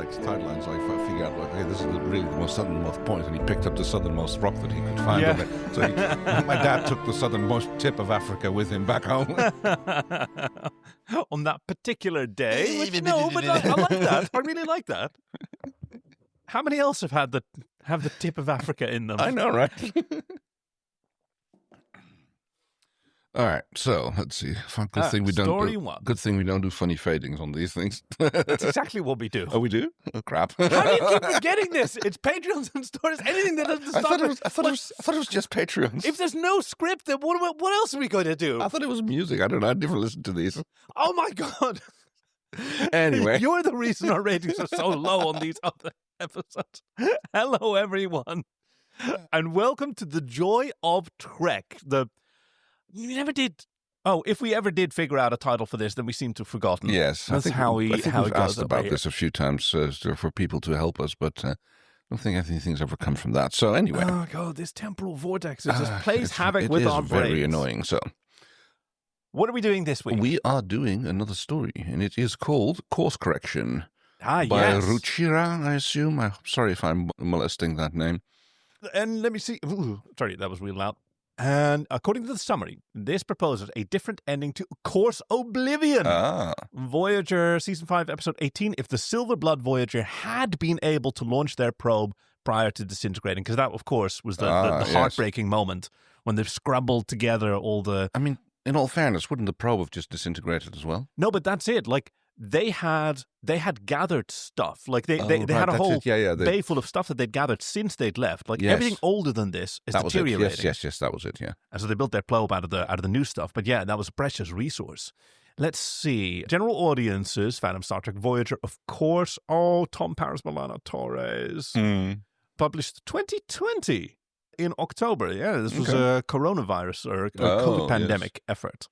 next timeline, so I figured out, like, okay, this is really the most southernmost point, and he picked up the southernmost rock that he could find. Yeah. On it. So my dad took the southernmost tip of Africa with him back home. On that particular day. Which, no, but I like that. I really like that. How many else have the tip of Africa in them? I know, right? All right, so let's see. Good thing we don't do funny fadings on these things. That's exactly what we do. Oh, we do? Oh, crap! How do you keep forgetting this? It's Patreons and stories. Anything that doesn't stop. I thought it was just Patreons. If there's no script, then what else are we going to do? I thought it was music. I don't know. I never listened to these. Oh my god! Anyway, you're the reason our ratings are so low on these other episodes. Hello, everyone, and welcome to the Joy of Trek. We never did. Oh, if we ever did figure out a title for this, then we seem to have forgotten. Yes, that's I think we've asked about this a few times for people to help us, but I don't think anything's ever come from that. So anyway, oh god, this temporal vortex just plays havoc with our brains. It is very annoying. So, what are we doing this week? We are doing another story, and it is called Course Correction by Ruchira, I assume. I'm sorry if I'm molesting that name. And let me see. Ooh, sorry, that was real loud. And according to the summary, this proposes a different ending to Course Oblivion. Voyager Season 5, Episode 18, if the Silver Blood Voyager had been able to launch their probe prior to disintegrating, because that, of course, was the heartbreaking moment when they've scrabbled together all the... I mean, in all fairness, wouldn't the probe have just disintegrated as well? No, but that's it. Like, they had gathered stuff. Like they had a whole bay full of stuff that they'd gathered since they'd left. Like everything older than this is deteriorating. Yes, that was it. Yeah. And so they built their probe out of the new stuff. But yeah, that was a precious resource. Let's see. General audiences, Phantom Star Trek Voyager, of course. Oh, Tom Paris Milano Torres. Published 2020 in October. Yeah, this was a coronavirus or a COVID pandemic effort.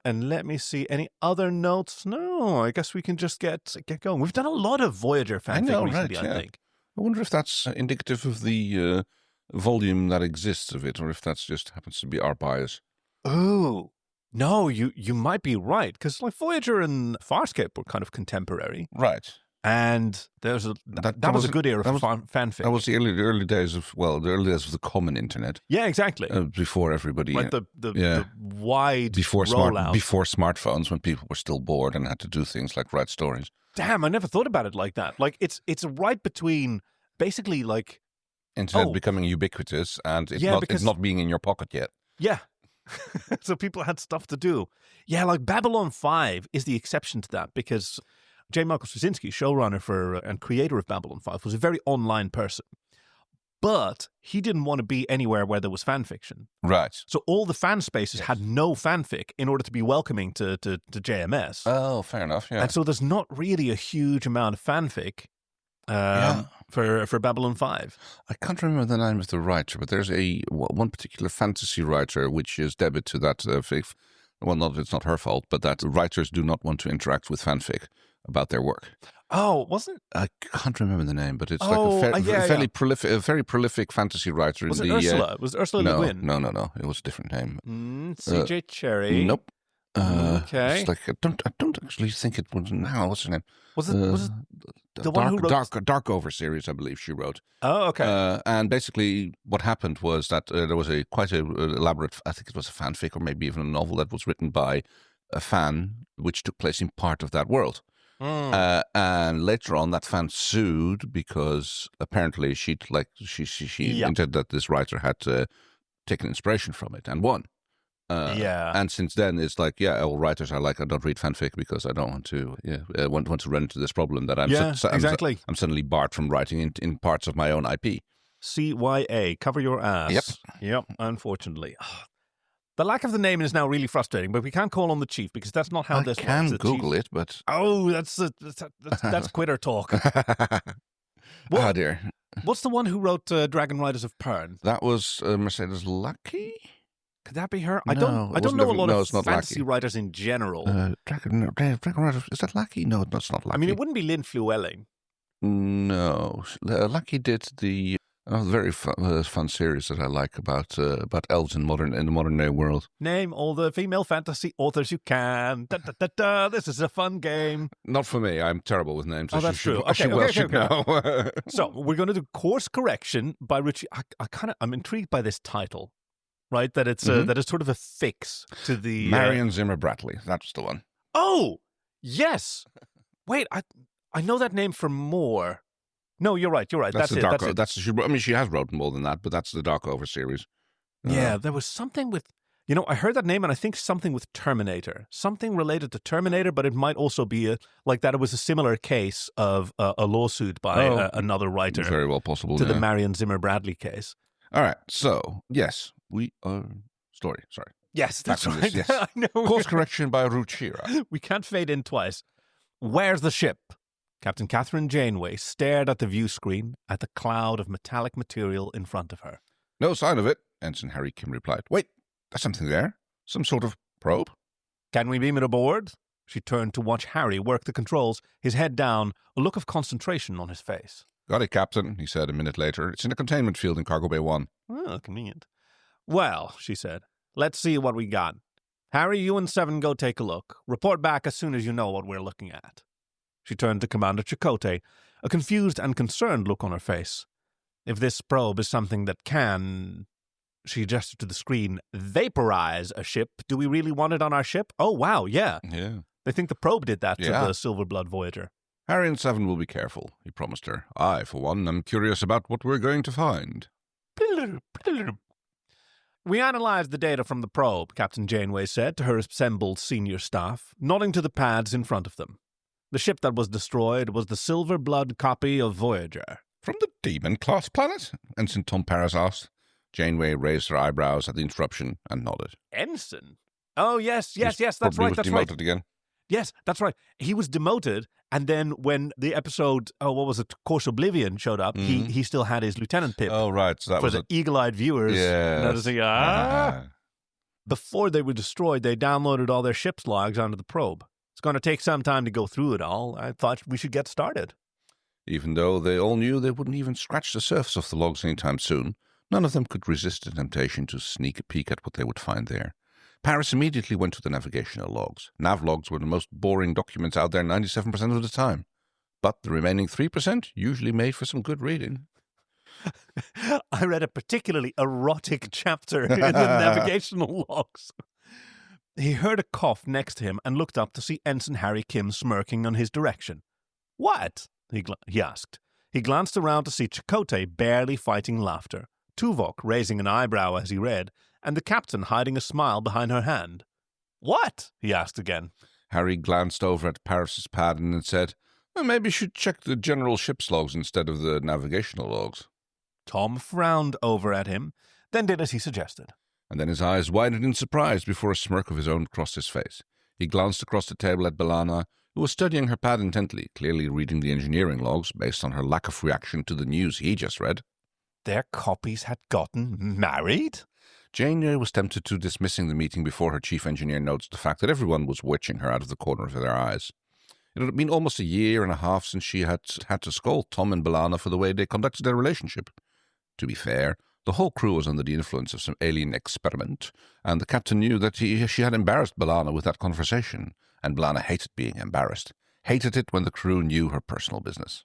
And let me see, any other notes? No, I guess we can just get going. We've done a lot of Voyager fanfic recently, I think. I wonder if that's indicative of the volume that exists of it, or if that just happens to be our bias. Oh, no, you might be right, because like Voyager and Farscape were kind of contemporary. Right. And there's that was a good era for fanfic. That was the early days of the common internet. Yeah, exactly. Before everybody, like the wide before rollout. Before smartphones, when people were still bored and had to do things like write stories. Damn, I never thought about it like that. Like it's right between basically like internet becoming ubiquitous and it's not being in your pocket yet. Yeah. So people had stuff to do. Yeah, like Babylon 5 is the exception to that because J. Michael Straczynski, showrunner and creator of Babylon 5, was a very online person. But he didn't want to be anywhere where there was fan fiction. Right. So all the fan spaces had no fanfic in order to be welcoming to JMS. Oh, fair enough, yeah. And so there's not really a huge amount of fanfic for Babylon 5. I can't remember the name of the writer, but there's one particular fantasy writer which is debit to that it's not her fault, but that writers do not want to interact with fanfic about their work. Oh, wasn't I can't remember the name, but it's very prolific fantasy writer. Was it Ursula? Was it Ursula Le Guin? No. It was a different name. C.J. Cherry. Nope. Okay. It's like I don't actually think it was. No, what's her name? Was it the one who wrote Darkover series? I believe she wrote. Oh, okay. And basically, what happened was that there was quite a elaborate. I think it was a fanfic or maybe even a novel that was written by a fan, which took place in part of that world. And later on, that fan sued because apparently she hinted that this writer had taken inspiration from it and won. And since then, it's like, all writers are like, I don't read fanfic because I don't want to want to run into this problem that I'm suddenly barred from writing in parts of my own IP. CYA, cover your ass. Yep. Unfortunately. The lack of the name is now really frustrating, but we can't call on the chief because that's not how this works. I can Google it, but... Oh, that's quitter talk. Oh, dear. What's the one who wrote Dragon Riders of Pern? That was Mercedes Lucky? Could that be her? I don't know a lot of fantasy writers in general. Dragon Riders, is that Lucky? No, that's not Lucky. I mean, it wouldn't be Lynn Flewelling. No. Lucky did the A very fun series that I like about elves in the modern day world. Name all the female fantasy authors you can. Da, da, da, da. This is a fun game. Not for me. I'm terrible with names. Oh, that's true. Okay. Know. So we're going to do Course Correction by Ruchira. I'm intrigued by this title, right? That it's that is sort of a fix to the Marion Zimmer Bradley. That's the one. Oh, yes. Wait, I know that name from more. No, you're right. That's the it. Dark. That's it. She has written more than that, but that's the Darkover series. Yeah, there was something with. I heard that name, and I think something with Terminator, something related to Terminator, but it might also be that it was a similar case of a lawsuit by another writer. Very well possible to the Marion Zimmer Bradley case. All right, so yes, we are story. Sorry. Yes, that's right. Yes. I know. Course correction by Ruchira. We can't fade in twice. Where's the ship? Captain Catherine Janeway stared at the view screen at the cloud of metallic material in front of her. No sign of it, Ensign Harry Kim replied. Wait, there's something there. Some sort of probe? Can we beam it aboard? She turned to watch Harry work the controls, his head down, a look of concentration on his face. Got it, Captain, he said a minute later. It's in a containment field in Cargo Bay 1. Oh, convenient. Well, she said, let's see what we got. Harry, you and Seven go take a look. Report back as soon as you know what we're looking at. She turned to Commander Chakotay, a confused and concerned look on her face. If this probe is something that can, she gestured to the screen, vaporize a ship, do we really want it on our ship? Oh, wow, yeah. Yeah. They think the probe did that to the Silver Blood Voyager. Harry and Seven will be careful, he promised her. I, for one, am curious about what we're going to find. We analyzed the data from the probe, Captain Janeway said to her assembled senior staff, nodding to the pads in front of them. The ship that was destroyed was the Silver Blood copy of Voyager. From the Demon-class planet? Ensign Tom Paris asked. Janeway raised her eyebrows at the interruption and nodded. Ensign? Oh, yes, that's right, that's demoted right. Again. Yes, that's right. He was demoted, and then when the episode, Course Oblivion showed up, he still had his lieutenant pip. Oh, right. So that for was the eagle-eyed viewers. Yes. Before they were destroyed, they downloaded all their ship's logs onto the probe. It's going to take some time to go through it all. I thought we should get started. Even though they all knew they wouldn't even scratch the surface of the logs anytime soon, none of them could resist the temptation to sneak a peek at what they would find there. Paris immediately went to the navigational logs. Nav logs were the most boring documents out there 97% of the time. But the remaining 3% usually made for some good reading. I read a particularly erotic chapter in the navigational logs. He heard a cough next to him and looked up to see Ensign Harry Kim smirking on his direction. What? He asked. He glanced around to see Chakotay barely fighting laughter, Tuvok raising an eyebrow as he read, and the captain hiding a smile behind her hand. What? He asked again. Harry glanced over at Paris's pad and said, maybe you should check the general ship's logs instead of the navigational logs. Tom frowned over at him, then did as he suggested. And then his eyes widened in surprise before a smirk of his own crossed his face. He glanced across the table at B'Elanna, who was studying her pad intently, clearly reading the engineering logs based on her lack of reaction to the news he just read. Their copies had gotten married? Janeway was tempted to dismissing the meeting before her chief engineer noticed the fact that everyone was watching her out of the corner of their eyes. It had been almost a year and a half since she had to scold Tom and B'Elanna for the way they conducted their relationship. To be fair, the whole crew was under the influence of some alien experiment, and the captain knew that she had embarrassed B'Elanna with that conversation, and B'Elanna hated being embarrassed, hated it when the crew knew her personal business.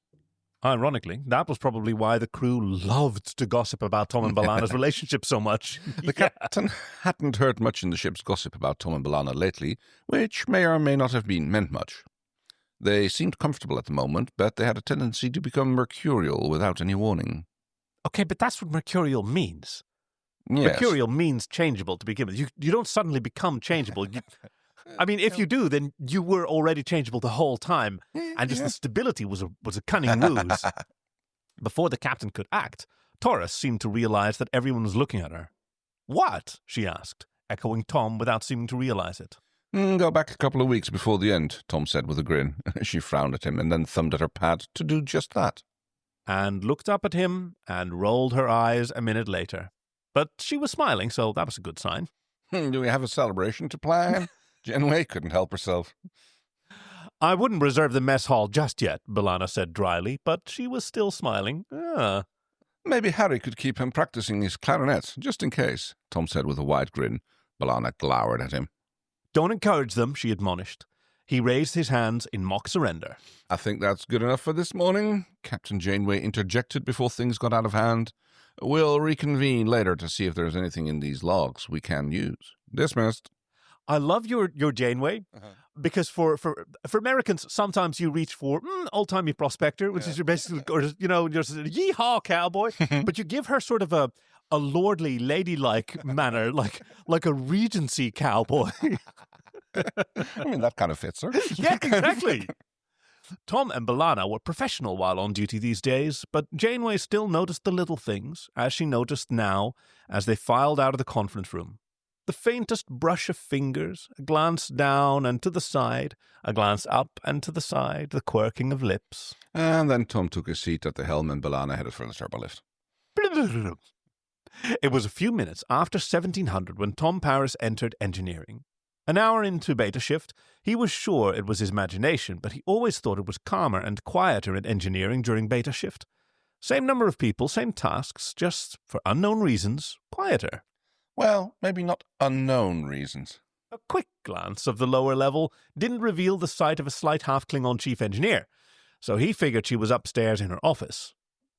Ironically, that was probably why the crew loved to gossip about Tom and B'Elanna's relationship so much. The captain hadn't heard much in the ship's gossip about Tom and B'Elanna lately, which may or may not have meant much. They seemed comfortable at the moment, but they had a tendency to become mercurial without any warning. Okay, but that's what mercurial means. Yes. Mercurial means changeable to begin with. You don't suddenly become changeable. If you do, then you were already changeable the whole time, and just the stability was a cunning ruse. Before the captain could act, Taurus seemed to realize that everyone was looking at her. What? She asked, echoing Tom without seeming to realize it. Go back a couple of weeks before the end, Tom said with a grin. She frowned at him and then thumbed at her pad to do just that. And looked up at him and rolled her eyes a minute later. But she was smiling, so that was a good sign. Do we have a celebration to plan? Janeway couldn't help herself. I wouldn't reserve the mess hall just yet, B'Elanna said dryly, but she was still smiling. Maybe Harry could keep him practicing his clarinet, just in case, Tom said with a wide grin. B'Elanna glowered at him. Don't encourage them, she admonished. He raised his hands in mock surrender. I think that's good enough for this morning, Captain Janeway interjected before things got out of hand. We'll reconvene later to see if there's anything in these logs we can use. Dismissed. I love your Janeway, because for Americans, sometimes you reach for old-timey prospector, which is your basically, or, you know, just yeehaw cowboy, but you give her sort of a lordly, ladylike manner, like a Regency cowboy. I mean, that kind of fits her. Yeah, exactly. Tom and B'Elanna were professional while on duty these days, but Janeway still noticed the little things, as she noticed now as they filed out of the conference room. The faintest brush of fingers, a glance down and to the side, a glance up and to the side, the quirking of lips. And then Tom took his seat at the helm and B'Elanna headed for the turbolift. It was a few minutes after 1700 when Tom Paris entered engineering. An hour into beta shift, he was sure it was his imagination, but he always thought it was calmer and quieter in engineering during beta shift. Same number of people, same tasks, just, for unknown reasons, quieter. Well, maybe not unknown reasons. A quick glance of the lower level didn't reveal the sight of a slight half-Klingon chief engineer, so he figured she was upstairs in her office.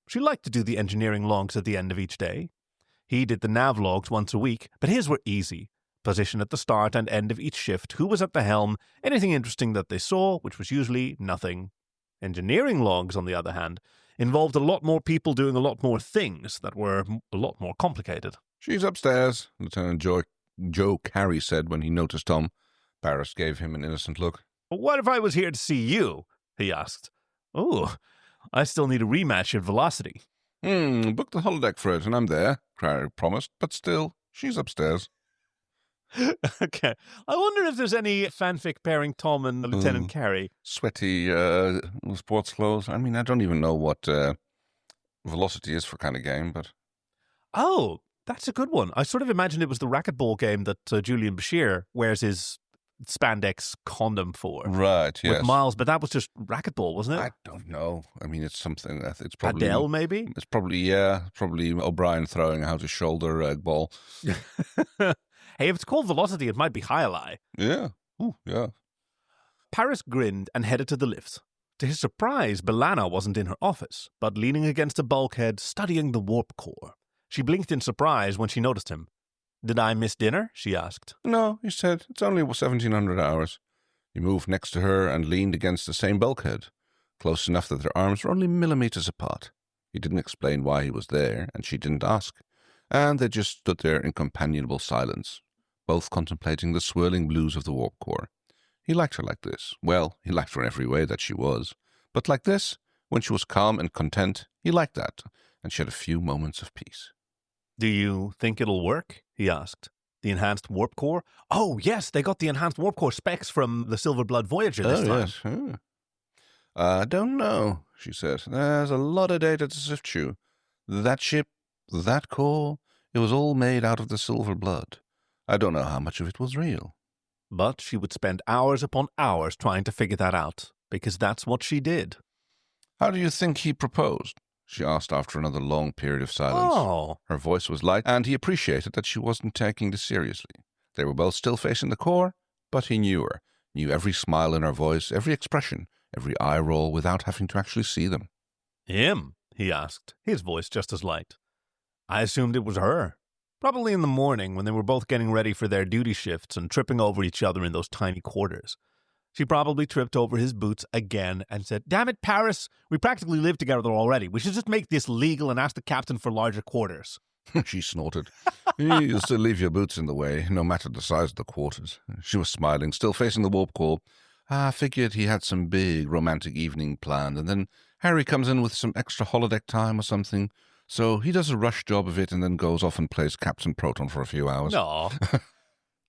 She liked to do the engineering logs at the end of each day. He did the nav logs once a week, but his were easy. Position at the start and end of each shift, who was at the helm, anything interesting that they saw, which was usually nothing. Engineering logs, on the other hand, involved a lot more people doing a lot more things that were a lot more complicated. She's upstairs, Lieutenant Joe Carey said when he noticed Tom. Paris gave him an innocent look. What if I was here to see you? He asked. Oh, I still need a rematch at Velocity. Book the holodeck for it, and I'm there, Carey promised, but still, she's upstairs. Okay. I wonder if there's any fanfic pairing Tom and Lieutenant Carey. Sweaty sports clothes. I mean, I don't even know what Velocity is for kind of game, but... Oh, that's a good one. I sort of imagined it was the racquetball game that Julian Bashir wears his spandex condom for. Right, yes. With Miles, but that was just racquetball, wasn't it? I don't know. I mean, it's something... It's probably... Adele, maybe? It's probably O'Brien throwing out his shoulder ball. Hey, if it's called Velocity, it might be Hyali. Yeah. Ooh, yeah. Paris grinned and headed to the lifts. To his surprise, B'Elanna wasn't in her office, but leaning against a bulkhead, studying the warp core. She blinked in surprise when she noticed him. Did I miss dinner? She asked. No, he said. It's only 1700 hours. He moved next to her and leaned against the same bulkhead, close enough that their arms were only millimeters apart. He didn't explain why he was there, and she didn't ask. And they just stood there in companionable silence, both contemplating the swirling blues of the warp core. He liked her like this. Well, he liked her in every way that she was. But like this, when she was calm and content, he liked that, and she had a few moments of peace. Do you think it'll work? He asked. The enhanced warp core? Oh, yes, they got the enhanced warp core specs from the Silver Blood Voyager this time. Yes. Oh. I don't know, she said. There's a lot of data to sift through. That ship, that core, it was all made out of the Silver Blood. I don't know how much of it was real. But she would spend hours upon hours trying to figure that out, because that's what she did. How do you think he proposed? She asked after another long period of silence. Oh. Her voice was light, and he appreciated that she wasn't taking this seriously. They were both still facing the core, but he knew her, knew every smile in her voice, every expression, every eye roll without having to actually see them. Him? He asked, his voice just as light. I assumed it was her. Probably in the morning when they were both getting ready for their duty shifts and tripping over each other in those tiny quarters. She probably tripped over his boots again and said, "Damn it, Paris, we practically live together already. We should just make this legal and ask the captain for larger quarters." She snorted. "You'll still leave your boots in the way, no matter the size of the quarters." She was smiling, still facing the warp core. I figured he had some big romantic evening planned, and then Harry comes in with some extra holodeck time or something. So he does a rush job of it and then goes off and plays Captain Proton for a few hours. No.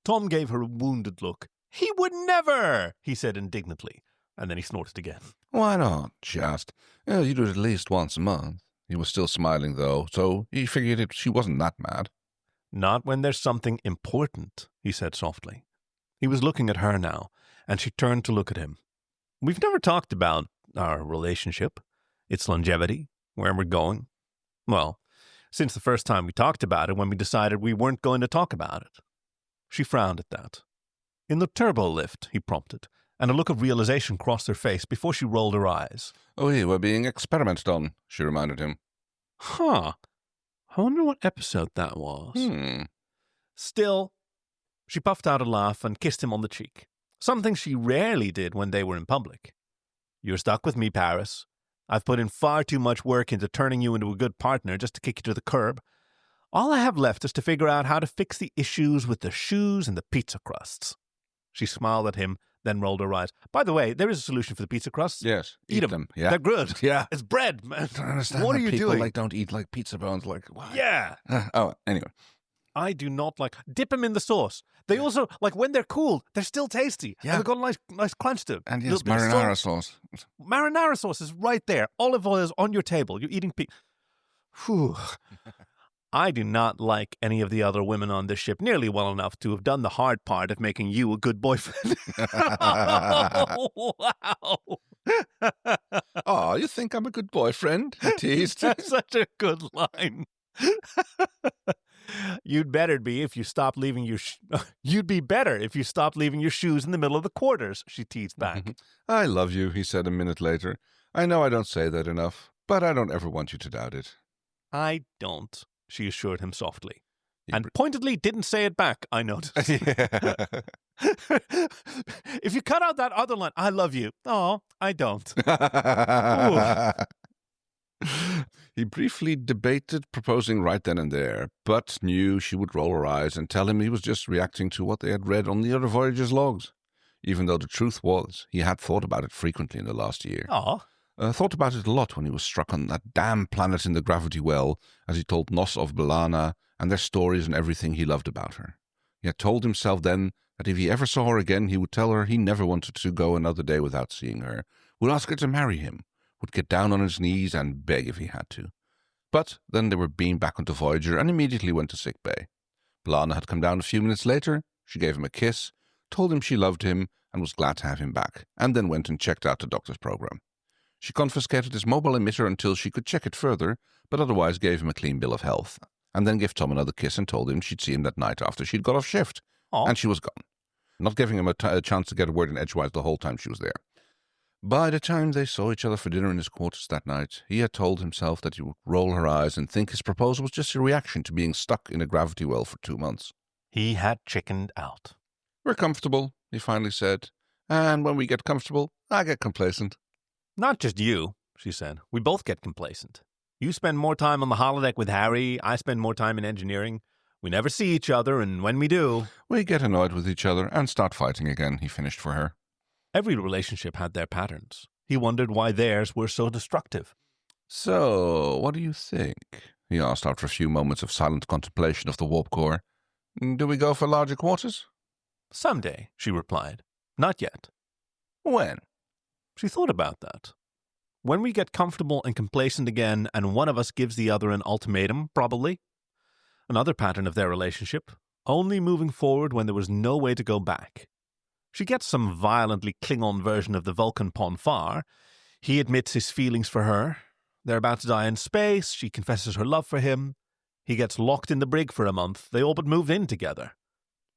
Tom gave her a wounded look. "He would never," he said indignantly, and then he snorted again. "Why not?" she asked. "You do it at least once a month." He was still smiling, though, so he figured she wasn't that mad. "Not when there's something important," he said softly. He was looking at her now, and she turned to look at him. "We've never talked about our relationship, its longevity, where we're going. Well, Since the first time we talked about it when we decided we weren't going to talk about it. She frowned at that. In the turbo lift, he prompted, and a look of realization crossed her face before she rolled her eyes. We were being experimented on, she reminded him. Huh. I wonder what episode that was. Still, she puffed out a laugh and kissed him on the cheek, something she rarely did when they were in public. You're stuck with me, Paris. I've put in far too much work into turning you into a good partner just to kick you to the curb. All I have left is to figure out how to fix the issues with the shoes and the pizza crusts. She smiled at him, then rolled her eyes. By the way, there is a solution for the pizza crusts. Yes, eat them. Yeah. They're good. Yeah. It's bread, man. I don't understand what are you people doing? Don't eat pizza bones. Why? Yeah. Anyway. I do not dip them in the sauce. They also, when they're cooled, they're still tasty. Yeah. And they've got a nice crunch to them. And yes, marinara sauce. Marinara sauce is right there. Olive oil is on your table. You're eating Whew. I do not like any of the other women on this ship nearly well enough to have done the hard part of making you a good boyfriend. Wow. Oh, you think I'm a good boyfriend? He teased. That's such a good line. You'd better be if you stopped leaving your You'd be better if you stopped leaving your shoes in the middle of the quarters, she teased back. I love you, he said a minute later. I know I don't say that enough, but I don't ever want you to doubt it. I don't, she assured him softly. And pointedly didn't say it back, I noticed. If you cut out that other line, I love you. Oh, I don't. He briefly debated proposing right then and there, but knew she would roll her eyes and tell him he was just reacting to what they had read on the other Voyager's logs. Even though the truth was, he had thought about it frequently in the last year. Thought about it a lot when he was struck on that damn planet in the gravity well, as he told Nos of B'Elanna and their stories and everything he loved about her. He had told himself then that if he ever saw her again, he would tell her he never wanted to go another day without seeing her, would ask her to marry him, would get down on his knees and beg if he had to. But then they were beamed back onto Voyager and immediately went to sick bay. B'Elanna had come down a few minutes later. She gave him a kiss, told him she loved him and was glad to have him back, and then went and checked out the doctor's program. She confiscated his mobile emitter until she could check it further, but otherwise gave him a clean bill of health, and then gave Tom another kiss and told him she'd see him that night after she'd got off shift. And she was gone, not giving him a chance to get a word in edgewise the whole time she was there. By the time they saw each other for dinner in his quarters that night, he had told himself that he would roll her eyes and think his proposal was just a reaction to being stuck in a gravity well for 2 months. He had chickened out. We're comfortable, he finally said, and when we get comfortable, I get complacent. Not just you, she said. We both get complacent. You spend more time on the holodeck with Harry, I spend more time in engineering. We never see each other, and when we do... We get annoyed with each other and start fighting again, he finished for her. Every relationship had their patterns. He wondered why theirs were so destructive. So, what do you think? He asked after a few moments of silent contemplation of the warp core. Do we go for larger quarters? Someday, she replied. Not yet. When? She thought about that. When we get comfortable and complacent again, and one of us gives the other an ultimatum, probably. Another pattern of their relationship, only moving forward when there was no way to go back. She gets some violently Klingon version of the Vulcan Ponfar. He admits his feelings for her. They're about to die in space. She confesses her love for him. He gets locked in the brig for a month. They all but move in together.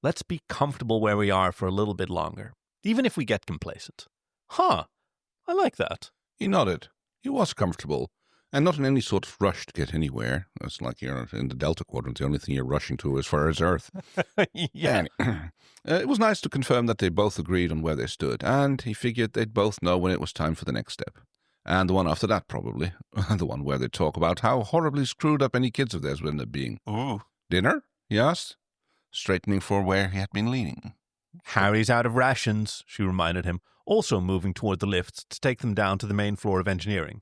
Let's be comfortable where we are for a little bit longer, even if we get complacent. Huh. I like that. He nodded. He was comfortable, and not in any sort of rush to get anywhere. It's like you're in the Delta Quadrant. The only thing you're rushing to as far as Earth. Yeah. It was nice to confirm that they both agreed on where they stood, and he figured they'd both know when it was time for the next step. And the one after that, probably. The one where they'd talk about how horribly screwed up any kids of theirs would end up being. Ooh. Dinner? He asked, straightening for where he had been leaning. Harry's out of rations, she reminded him, also moving toward the lifts to take them down to the main floor of engineering.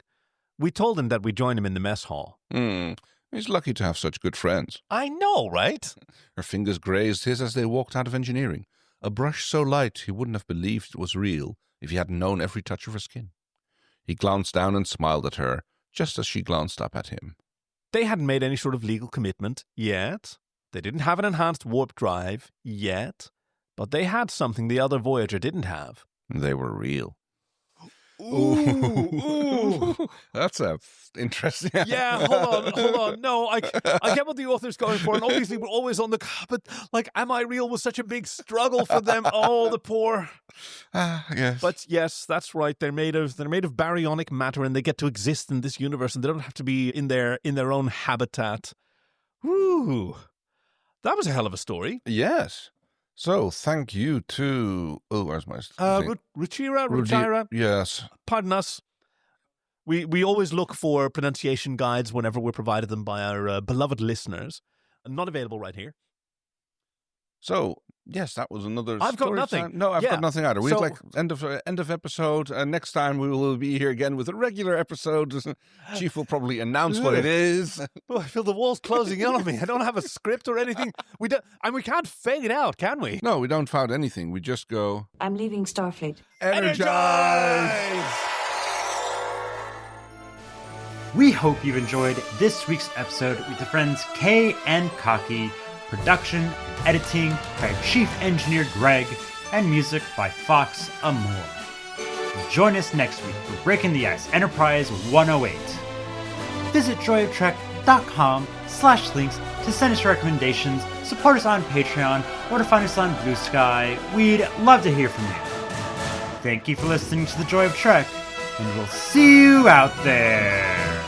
We told him that we'd join him in the mess hall. He's lucky to have such good friends. I know, right? Her fingers grazed his as they walked out of engineering. A brush so light he wouldn't have believed it was real if he hadn't known every touch of her skin. He glanced down and smiled at her, just as she glanced up at him. They hadn't made any sort of legal commitment yet. They didn't have an enhanced warp drive yet. But they had something the other Voyager didn't have. They were real. Ooh, ooh. That's interesting. Yeah, hold on. No, I get what the author's going for, and obviously we're always on the... But, like, Am I Real was such a big struggle for them. Oh, the poor... Yes. But yes, that's right. They're made of baryonic matter, and they get to exist in this universe, and they don't have to be in their own habitat. Woo! That was a hell of a story. Yes. So, thank you to... Oh, where's my... Ruchira? Yes. Pardon us. We always look for pronunciation guides whenever we're provided them by our beloved listeners. Not available right here. So, yes, that was another I've got nothing. Time. No, I've got nothing either. We'd end of episode. Next time we will be here again with a regular episode. Chief will probably announce what it is. Oh, I feel the walls closing in on me. I don't have a script or anything. We can't fade it out, can we? No, we don't found anything. We just go... I'm leaving Starfleet. Energize! We hope you've enjoyed this week's episode with the friends Kay and Kaki. Production, editing by Chief Engineer Greg, and music by Fox Amour. Join us next week for Breaking the Ice Enterprise 108. Visit joyoftrek.com/links to send us recommendations, support us on Patreon, or to find us on Blue Sky. We'd love to hear from you. Thank you for listening to The Joy of Trek, and we'll see you out there.